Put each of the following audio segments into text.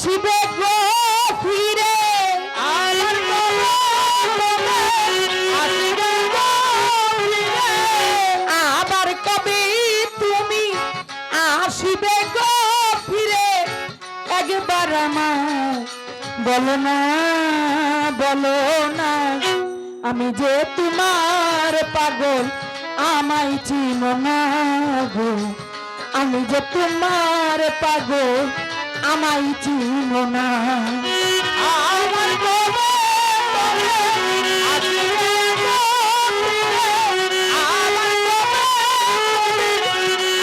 আসিবে গো ফিরে আমার কবে আসিবে গো ফিরে আবার কবে তুমি আসিবে গো ফিরে একবার আমার বলো না আমি যে তোমার পাগল আমায় চিনো না গো আমি যে তোমার পাগল আমায় চিনো না আমার কবে আসিবে গো ফিরে আমার কবে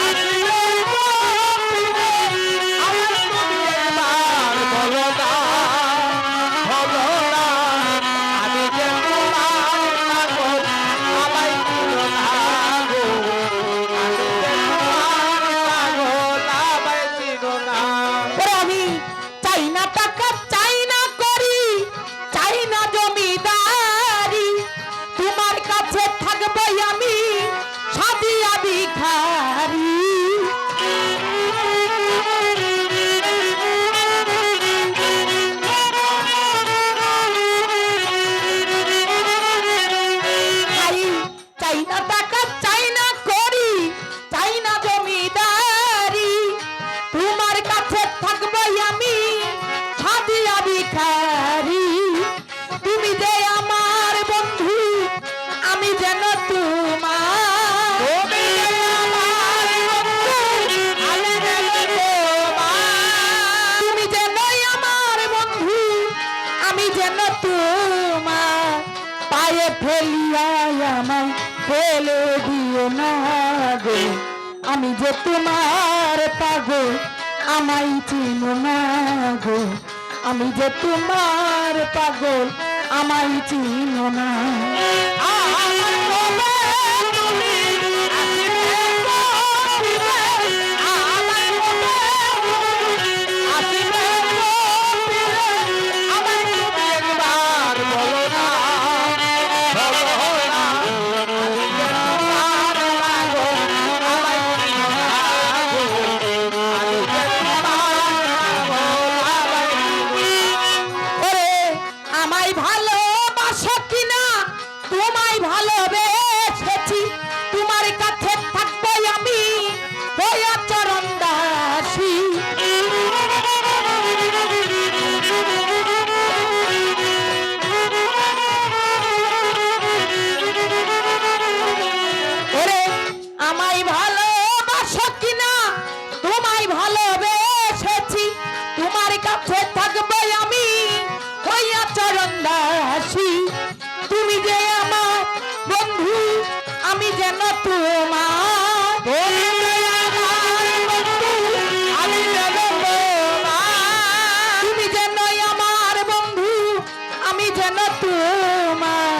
আসিবে গো ফিরে আমার তুমি একবার বলো না আমি যে তোমার পাগল আমায় চিনো না গো আমি যে তোমার পাগল আমায় চিনো না। ওরে আমি চাই না টাকা চাই না করি চাই না জমিদারি তোমার কাছে থাকবো আমি সাদিয়া ভিখারি চাই না টাকা চাই না করি চাই না জমিদারি তোমার কাছে থাকবো আমি সাদিয়া ভিখারি তুমি যে আমার বন্ধু আমি যেন তোমার তুমি যে আমার বন্ধু, আমি যেন তোমার। তুমি যেন আমার বন্ধু আমি যেন তোমার পায়ে ফেলিয়া আমায় ফেলে দিও না গো আমি যে তোমার পাগল আমায় চিনো না গো আমি যে তোমার পাগল আমায় চিনো না আমার কবে তুমি আসিবে গো ফিরে আমার কবে তুমি আসিবে গো ফিরে আমার তুমি একবার বলো না আমি যে তোমার পাগল আমায় চিনো না গো আমি যে তোমার পাগল আমায় চিনো না। ওরে আমায় ভালোবাসো কিনা তোমায় ভালোবেসেছি তোমার কাছে থাকবো আমি হইয়া চরণ দাসী ওরে আমায় ভালোবাসো কিনা তোমায় ভালোবেসেছি তোমার কাছে থাকবো আমি হইয়া চরণ দাসী তুমি যে আমার বন্ধু আমি যেন তোমার তুমি যে আমার বন্ধু, আমি যেন তোমার। তুমি যেন আমার বন্ধু আমি যেন তোমার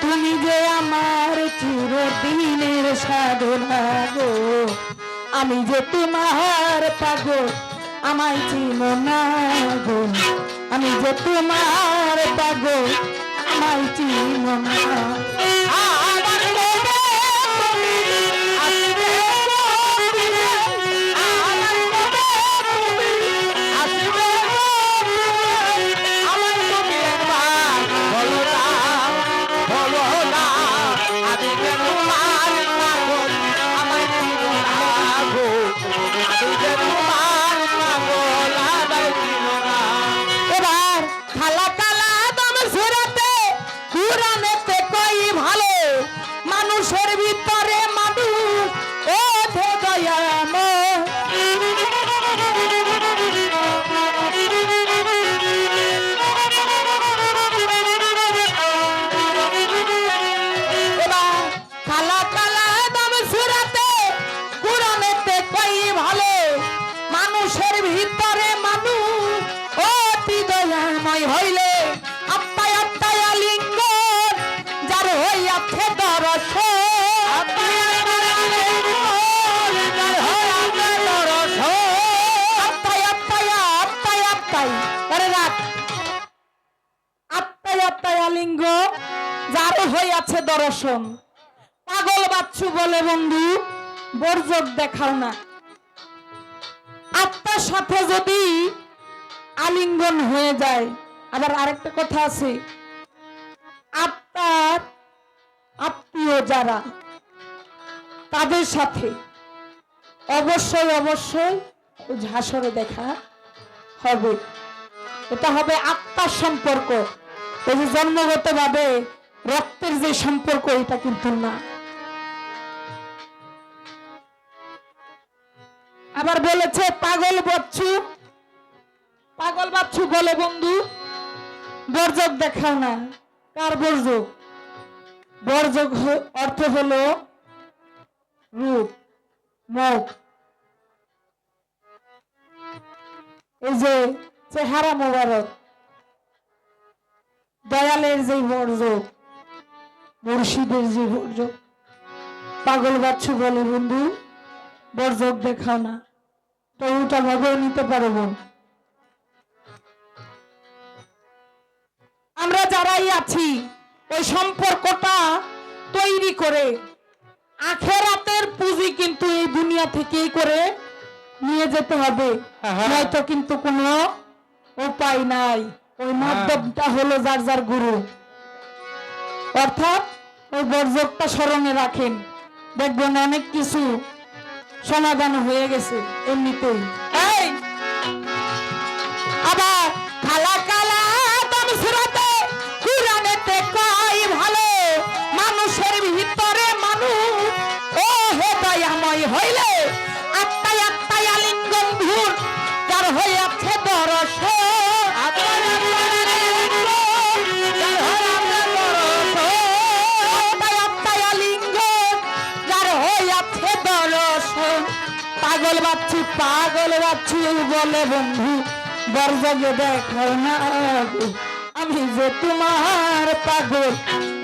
তুমি যে আমার চিরদিনের সাধনা গো আমি যে তোমার পাগল আমায় চিনো না গো আমি যে তোমার পাগল আমায় চিনো না আমার কবে তুমি আসিবে গো ফিরে আমার কবে তুমি আসিবে গো ফিরে আমার তুমি একবার বলো না আমি যে তোমার পাগল আমায় চিনো না গো আমি যে তোমার পাগল আমায় চিনো না। এবার খালা কালা দাম সুরাতে কুরানেতে কই ভালো মানুষের ভিতরে মানুষ ও ধে দয়াময় এবার খালা কালা দাম সুরাতে কুরানেতে কই ভালো মানুষের ভিতরে মানুষ অতি দয়াময় হইলে আত্মায় আত্মায় লিঙ্গ যার হইয়াছে দর্শন আত্মায় আত্মায় আরে রাখ আত্মায় লিঙ্গ যার হইয়াছে দর্শন পাগল বাচ্চু বলে বন্ধু বর্জক দেখাও না আত্মার সাথে যদি আলিঙ্গন হয়ে যায়। আবার আরেকটা কথা আছে, আত্মার আত্মীয় যারা তাদের সাথে অবশ্যই অবশ্যই ওই হাসরে দেখা হবে। এটা হবে আত্মার সম্পর্ক, এই যে জন্মগত ভাবে রক্তের যে সম্পর্ক এটা কিন্তু না। আবার বলেছে পাগল বাচ্চু, পাগল বাচ্চু বলে বন্ধু বর্জক দেখাও না। কার বর্জক? বর্জক অর্থ হলো রূপ, মুখ, এই যে চেহারা মোবারক, দয়ালের যে বর্জক, মুর্শিদের যে বর্জক। পাগল বাচ্চু বলে বন্ধু বর্জক দেখাও না। তো উল্টা ভাবেও নিতে পারো বোন। আমরা যারাই আছি ওই সম্পর্কটা তৈরি করে আখেরাতের পুঁজি কিন্তু এই দুনিয়া থেকেই করে নিয়ে যেতে হবে, নয়তো কিন্তু কোনো উপায় নাই। ওই মাধ্যমটা হলো যার যার গুরু, অর্থাৎ ওই বর্জকটা স্মরণে রাখেন, দেখবেন অনেক কিছু সমাধান হয়ে গেছে এমনিতেই। এই আবার খালা কালা দাম সুরাতে কুরআনেতে কয় ভালো মানুষের ভিতরে মানুষ ও হে দয়াময় হইলে আত্মায় আত্মায় আলিঙ্গন ভুর যার হইয়াছে দরস পাগল বাচ্চু, পাগল বাচ্চু বলে বন্ধু বর্জকে দেখাও না গো, আমি যে তোমার পাগল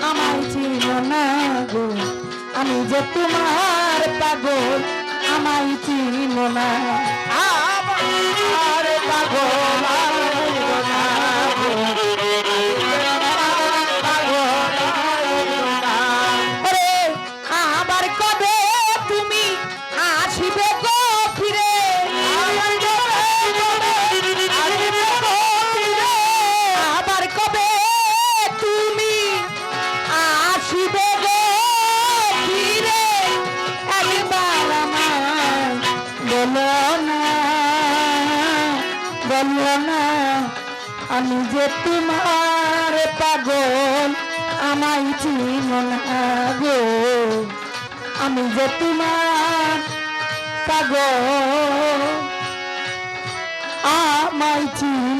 আমায় চিনো না গো, আমি যে তোমার পাগল আমায় চিনো না। আমার পাগল আবার কবে তুমি আসিবে গো ফিরে, আবার কবে তুমি আসিবে গো ফিরে, একবার আমার বলো না, বলো না আমি যে তোমার পাগল আমায় চিনো না গো, আমি যে তোমার পাগল আমায় চিনো